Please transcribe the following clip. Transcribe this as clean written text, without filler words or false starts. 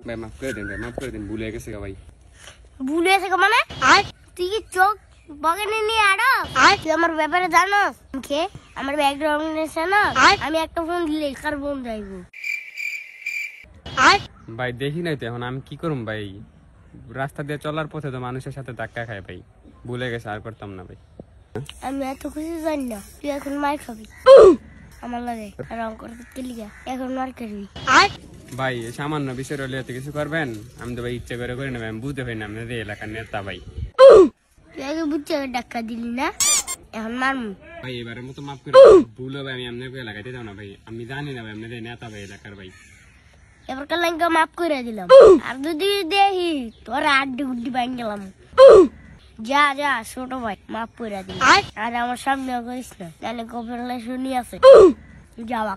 ভাই মাফ করে দেন ভুলে গেছে ভাই। ভুলে গেছে মানে তুই কি চোখ বগনে নিয়ে আড়ো তুই আমার ব্যাপারে জানোস কে আমার ব্যাকগ্রাউন্ড আছে না আমি একটা ফোন দিলে কার ফোন যাইবো ভাই দেখি নাই তো এখন আমি কি করুম ভাই, রাস্তা দিয়ে চলার পথে তো মানুষের সাথে ধাক্কা খায় ভাই, ভুলে গেছে আর করতাম না ভাই। আমি এত কিছু জানি না তুই এখন মার খাবি আমার লাগে রং করতে লিগা এখন মার খাবি ভাই সামান্য বিষয় হলে এত কিছু করবেন? আমি তো ভাই ইচ্ছে করে করি না ভাই, আমি বুঝতে পারি না আপনাদের এলাকার নেতা ভাই। তুই আগে বুঝছে ডাক্কা দিলি না এখন মারমু ভাই এবারের মতো মাফ করে ভুল হবে, আমি আপনাকে এলাকায় দিতাম না ভাই, আমি জানি না ভাই আপনাদের নেতা ভাই এলাকার ভাই। এবার কাল মাফ করে দিলাম আর যদি দেখি তোর আড্ডি গুড্ডি বাইন গেলাম যা যা ছোট ভাই মাফ করে দিল আর আমার সামনে করিস না তাহলে কপালে শুনি আছে যাওয়া